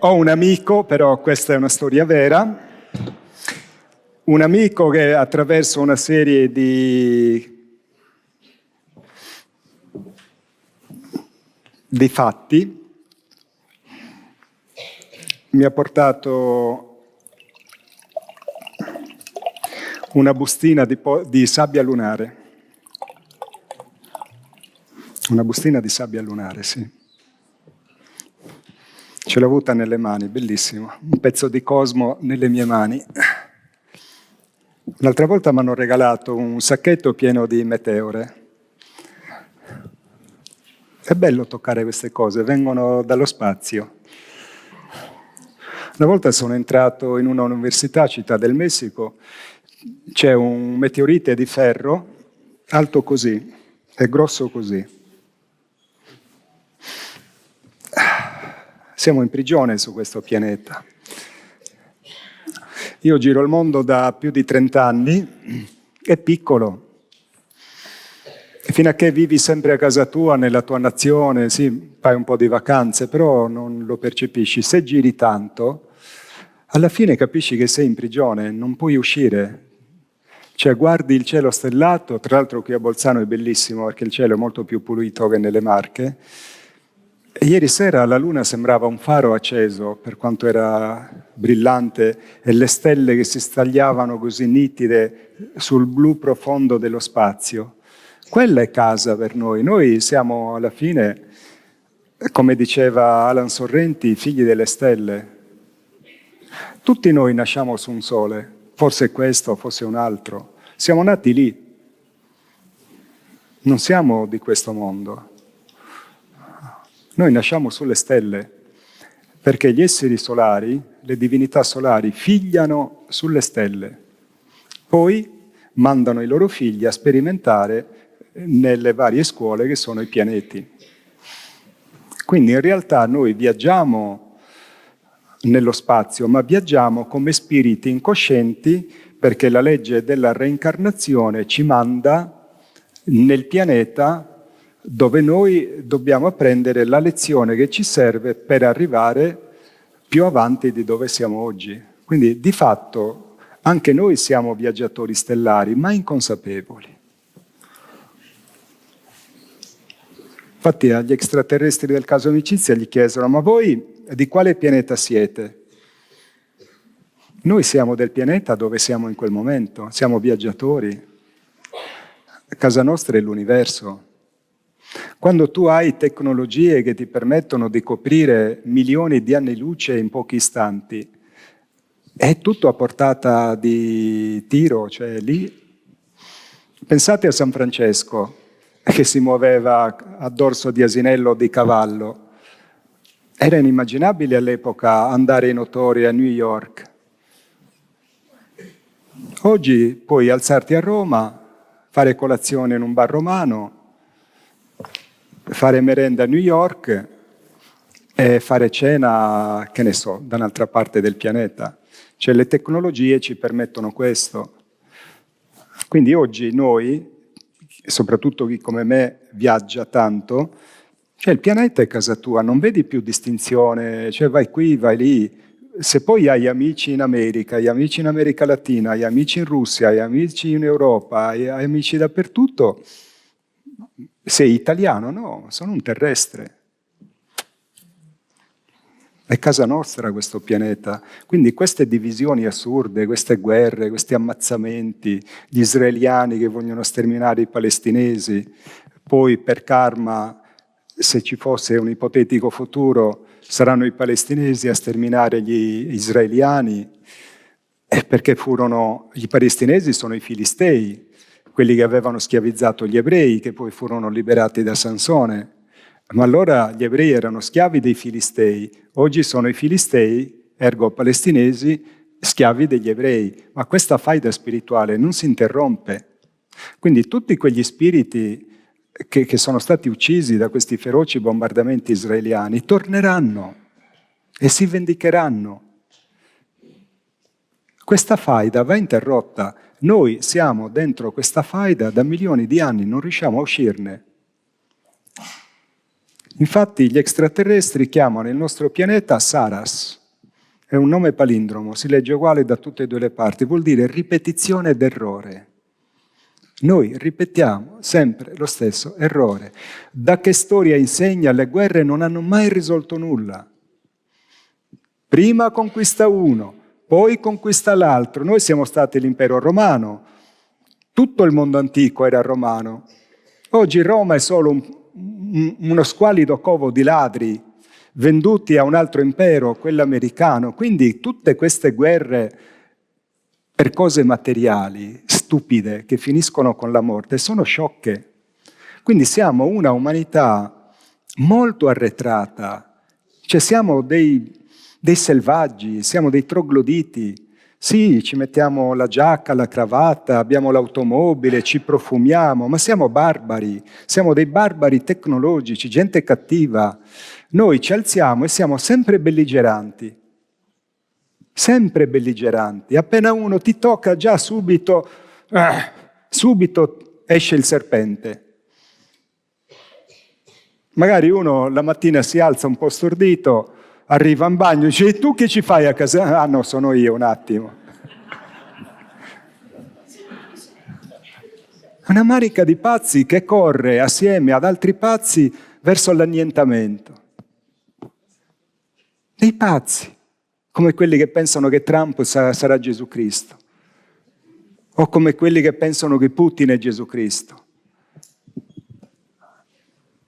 Ho un amico, però questa è una storia vera, un amico che attraverso una serie di fatti mi ha portato una bustina di sabbia lunare. Una bustina di sabbia lunare, sì. Ce l'ho avuta nelle mani, bellissimo. Un pezzo di cosmo nelle mie mani. L'altra volta mi hanno regalato un sacchetto pieno di meteore. È bello toccare queste cose, vengono dallo spazio. Una volta sono entrato in una università, Città del Messico, c'è un meteorite di ferro alto così e grosso così. Siamo in prigione su questo pianeta. Io giro il mondo da più di 30 anni, è piccolo. E fino a che vivi sempre a casa tua, nella tua nazione, sì, fai un po' di vacanze, però non lo percepisci. Se giri tanto, alla fine capisci che sei in prigione, non puoi uscire. Cioè guardi il cielo stellato, tra l'altro qui a Bolzano è bellissimo perché il cielo è molto più pulito che nelle Marche. E ieri sera la luna sembrava un faro acceso per quanto era brillante e le stelle che si stagliavano così nitide sul blu profondo dello spazio. Quella è casa per noi. Noi siamo alla fine, come diceva Alan Sorrenti, figli delle stelle. Tutti noi nasciamo su un sole, forse questo, forse un altro. Siamo nati lì. Non siamo di questo mondo. Noi nasciamo sulle stelle, perché gli esseri solari, le divinità solari, figliano sulle stelle. Poi mandano i loro figli a sperimentare nelle varie scuole che sono i pianeti. Quindi in realtà noi viaggiamo nello spazio, ma viaggiamo come spiriti incoscienti, perché la legge della reincarnazione ci manda nel pianeta dove noi dobbiamo apprendere la lezione che ci serve per arrivare più avanti di dove siamo oggi. Quindi di fatto anche noi siamo viaggiatori stellari, ma inconsapevoli. Infatti agli extraterrestri del caso Amicizia gli chiesero: ma voi di quale pianeta siete? Noi siamo del pianeta dove siamo in quel momento, siamo viaggiatori. Casa nostra è l'universo. Quando tu hai tecnologie che ti permettono di coprire milioni di anni luce in pochi istanti, è tutto a portata di tiro, cioè lì. Pensate a San Francesco, che si muoveva a dorso di asinello o di cavallo. Era inimmaginabile all'epoca andare in motori a New York. Oggi puoi alzarti a Roma, fare colazione in un bar romano, fare merenda a New York e fare cena, che ne so, da un'altra parte del pianeta. Cioè le tecnologie ci permettono questo. Quindi oggi noi, soprattutto chi come me viaggia tanto, cioè il pianeta è casa tua, non vedi più distinzione, cioè vai qui, vai lì. Se poi hai amici in America, hai amici in America Latina, hai amici in Russia, hai amici in Europa, hai amici dappertutto, sei italiano? No, sono un terrestre. È casa nostra questo pianeta. Quindi queste divisioni assurde, queste guerre, questi ammazzamenti, gli israeliani che vogliono sterminare i palestinesi, poi per karma, se ci fosse un ipotetico futuro, saranno i palestinesi a sterminare gli israeliani, perché i palestinesi sono i filistei, quelli che avevano schiavizzato gli ebrei, che poi furono liberati da Sansone. Ma allora gli ebrei erano schiavi dei filistei, oggi sono i filistei, ergo palestinesi, schiavi degli ebrei. Ma questa faida spirituale non si interrompe. Quindi tutti quegli spiriti che sono stati uccisi da questi feroci bombardamenti israeliani torneranno e si vendicheranno. Questa faida va interrotta. Noi siamo dentro questa faida da milioni di anni, non riusciamo a uscirne. Infatti gli extraterrestri chiamano il nostro pianeta Saras. È un nome palindromo, si legge uguale da tutte e due le parti, vuol dire ripetizione d'errore. Noi ripetiamo sempre lo stesso errore. Da che storia insegna, le guerre non hanno mai risolto nulla. Prima conquista uno, poi conquista l'altro. Noi siamo stati l'impero romano, tutto il mondo antico era romano. Oggi Roma è solo uno squallido covo di ladri venduti a un altro impero, quello americano. Quindi tutte queste guerre per cose materiali, stupide, che finiscono con la morte, sono sciocche. Quindi siamo una umanità molto arretrata, cioè siamo dei selvaggi, siamo dei trogloditi. Sì, ci mettiamo la giacca, la cravatta, abbiamo l'automobile, ci profumiamo, ma siamo barbari, siamo dei barbari tecnologici, gente cattiva. Noi ci alziamo e siamo sempre belligeranti. Sempre belligeranti. Appena uno ti tocca, già subito esce il serpente. Magari uno la mattina si alza un po' stordito, arriva in bagno e dice: e tu che ci fai a casa? Ah no, sono io, un attimo. Una marica di pazzi che corre assieme ad altri pazzi verso l'annientamento. Dei pazzi, come quelli che pensano che Trump sarà Gesù Cristo, o come quelli che pensano che Putin è Gesù Cristo.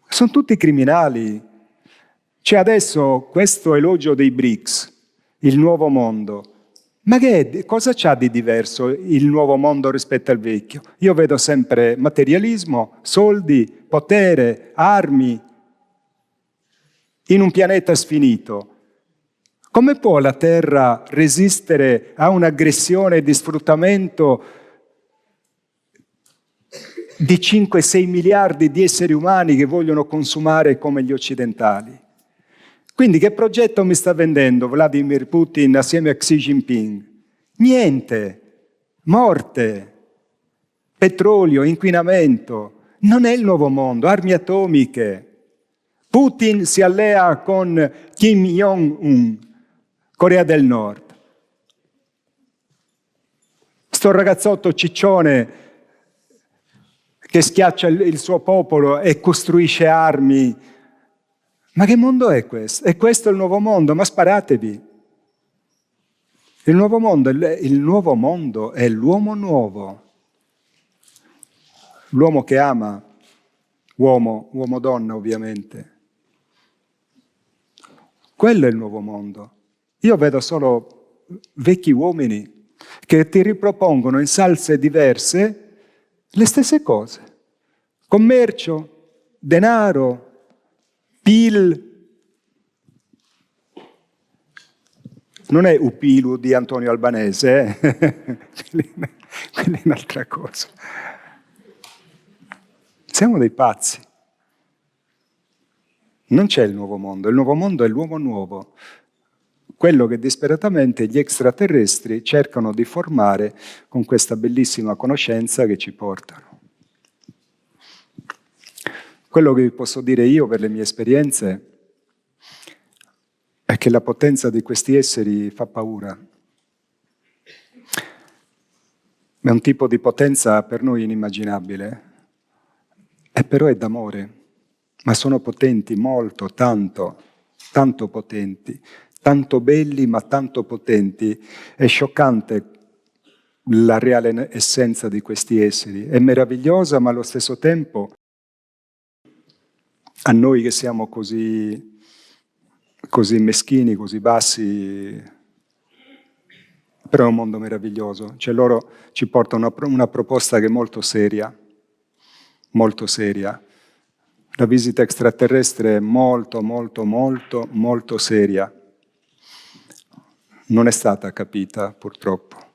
Sono tutti criminali. C'è adesso questo elogio dei BRICS, il nuovo mondo. Ma cosa c'ha di diverso il nuovo mondo rispetto al vecchio? Io vedo sempre materialismo, soldi, potere, armi, in un pianeta sfinito. Come può la Terra resistere a un'aggressione di sfruttamento di 5-6 miliardi di esseri umani che vogliono consumare come gli occidentali? Quindi che progetto mi sta vendendo Vladimir Putin assieme a Xi Jinping? Niente, morte, petrolio, inquinamento. Non è il nuovo mondo, armi atomiche. Putin si allea con Kim Jong-un, Corea del Nord. Sto ragazzotto ciccione che schiaccia il suo popolo e costruisce armi. Ma che mondo è questo? È questo il nuovo mondo? Ma sparatevi. Il nuovo mondo è l'uomo nuovo. L'uomo che ama, uomo-donna ovviamente. Quello è il nuovo mondo. Io vedo solo vecchi uomini che ti ripropongono in salse diverse le stesse cose. Commercio, denaro, PIL. Non è Upilu di Antonio Albanese, quella è un'altra cosa. Siamo dei pazzi. Non c'è il nuovo mondo è l'uomo nuovo. Quello che disperatamente gli extraterrestri cercano di formare con questa bellissima conoscenza che ci portano. Quello che vi posso dire io per le mie esperienze è che la potenza di questi esseri fa paura. È un tipo di potenza per noi inimmaginabile, e però è d'amore. Ma sono potenti, molto, tanto potenti, tanto belli ma tanto potenti. È scioccante la reale essenza di questi esseri. È meravigliosa, ma allo stesso tempo a noi che siamo così meschini, così bassi, però è un mondo meraviglioso. Cioè loro ci portano una proposta che è molto seria, molto seria. La visita extraterrestre è molto, molto, molto, molto seria. Non è stata capita, purtroppo.